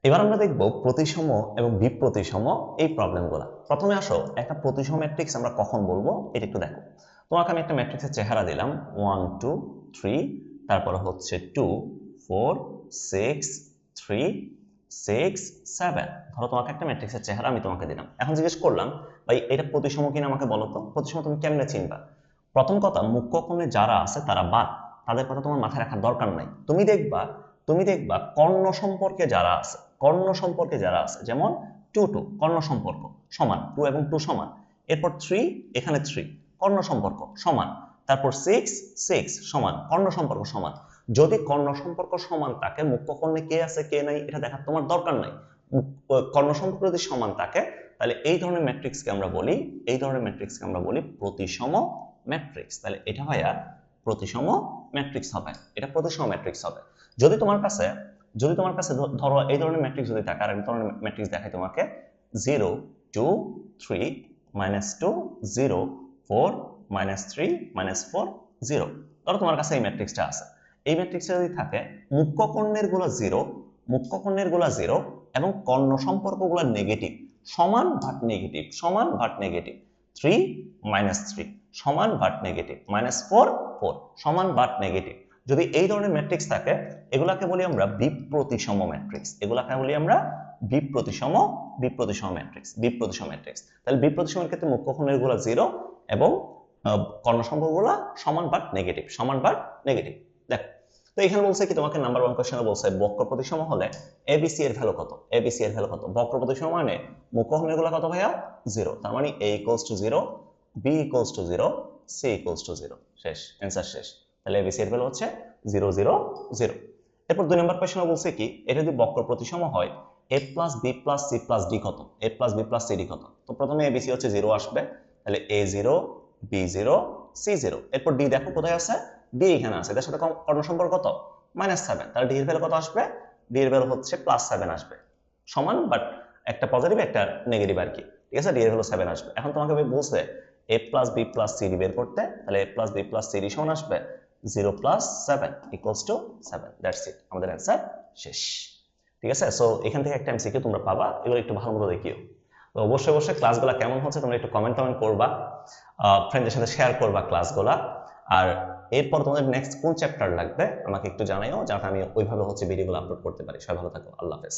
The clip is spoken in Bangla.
এবার আমরা দেখব প্রতিসম এবং বিপ্রতিসম এই প্রবলেমগুলো। প্রথমে আসো, একটা প্রতিসম ম্যাট্রিক্স আমরা কখন বলবো এটা একটু দেখো। তোমাকে আমি একটা ম্যাট্রিক্সের চেহারা দিলাম 1 2 3, তারপর হচ্ছে 2 4 6 3 6 7। ধরো তোমাকে একটা ম্যাট্রিক্সের চেহারা আমি তোমাকে দিলাম, এখন জিজ্ঞেস করলাম ভাই এটা প্রতিসম কিনা আমাকে বলো তো। প্রতিসম তুমি কেমনে চিনবা? প্রথম কথা, মুখ্য কোণে যারা আছে তারা বাদ, তাদের কথা তোমার মাথায় রাখার দরকার নাই। তুমি দেখবা কর্ণ সম্পর্কে যারা আছে, কর্ণ সম্পর্কে যারা আছে, যেমন 2 2 কর্ণ সম্পর্ক সমান, 2 এবং 2 সমান। এরপর 3, এখানে 3 কর্ণ সম্পর্ক সমান। তারপর 6 6 সমান, কর্ণ সম্পর্ক সমান। যদি কর্ণ সম্পর্ক সমান থাকে, মুখ্য কর্ণে কে আছে কে নাই এটা দেখার তোমার দরকার নাই। কর্ণ সম্পর্ক যদি সমান থাকে, তাহলে এই ধরনের ম্যাট্রিক্সকে আমরা বলি, এই ধরনের ম্যাট্রিক্সকে আমরা বলি প্রতিসম ম্যাট্রিক্স। তাহলে এটা হয় প্রতিসম ম্যাট্রিক্স হবে, এটা প্রতিসম ম্যাট্রিক্স হবে। যদি তোমার কাছে ধরো এই ধরনের ম্যাট্রিক্স যদি থাকে, আর এক ধরনের ম্যাট্রিক্স দেখায় তোমাকে 0 2 3 -2 0 4 -3 -4 0। ধরো তোমার কাছে এই ম্যাট্রিক্সটা আছে। এই ম্যাট্রিক্সটা যদি থাকে, মুখ্য কর্ণের গুলো 0, মুখ্য কর্ণের গুলো 0 এবং কর্ণ সম্পর্কগুলো নেগেটিভ, সমান ভাট নেগেটিভ, সমান ভাট নেগেটিভ। 3 -3 সমান ভাট নেগেটিভ, -4 4 সমান ভাট নেগেটিভ। যদি এই ধরনের ম্যাট্রিক্স থাকে, এগুলাকে বলি আমরা বিপ্রতিসম ম্যাট্রিক্স, এগুলাকে বলি আমরা বিপ্রতিসম বিপ্রতিসম ম্যাট্রিক্স, বিপ্রতিসম ম্যাট্রিক্স। তাহলে বিপ্রতিসমের ক্ষেত্রে মুখ্য কর্ণের গুলো 0 এবং কর্ণ সম্পর্কগুলো সমান বাট নেগেটিভ, সমান বাট নেগেটিভ। দেখো তো এখানে বলছে কি, তোমাকে নাম্বার 1 কোশ্চেনে বলছে বক্র প্রতিসম হলে এবিসি এর ভ্যালু কত, এবিসি এর ভ্যালু কত। বক্র প্রতিসম মানে মুখ্য কর্ণের গুলো কত ভাইয়া 0, তার মানে a = 0, b = 0, c = 0। শেষ, অ্যানসার শেষ। তাহলে এবিসি এর ভ্যালু হচ্ছে 0 0 0। এরপর 2 নম্বর কোশ্চেনে বলছে কি, এটা যদি বক্র প্রতিসম হয় a + b + c + d কত, a + b + c d কত। তো প্রথমে এবিসি হচ্ছে 0 আসবে, তাহলে a0 b0 c0। এরপর ডি দেখো কোথায় আছে, ডি এখানে আছে, এটার সাথে কর্ণ সম্পর্ক কত -7, তাহলে ডি এর ভ্যালু কত আসবে, ডি এর ভ্যালু হচ্ছে +7 আসবে, সমান বাট একটা পজিটিভ একটা নেগেটিভ আর কি। ঠিক আছে, ডি এর ভ্যালু 7 আসবে। এখন তোমাকে বলছে a + b + c d বের করতে, তাহলে a + b + c d সমান আসবে 0 + 7 = 7। দ্যাটস ইট, আমাদের অ্যান্সার শেষ। ঠিক আছে, সো এখান থেকে একটা এমসিকিউ তোমরা পাবা, এগুলো একটু ভালো মতো দেখিও। তো অবশ্যই অবশ্যই ক্লাসগুলো কেমন হচ্ছে তোমরা একটু কমেন্ট করবা, ফ্রেন্ডদের সাথে শেয়ার করবা ক্লাসগুলা। আর এরপর তোমাদের নেক্সট কোন চ্যাপ্টার লাগবে আমাকে একটু জানাইও, যাতে আমি ওইভাবে হচ্ছে ভিডিওগুলো আপলোড করতে পারি। সবাই ভালো থাকো, আল্লাহ হাফেজ।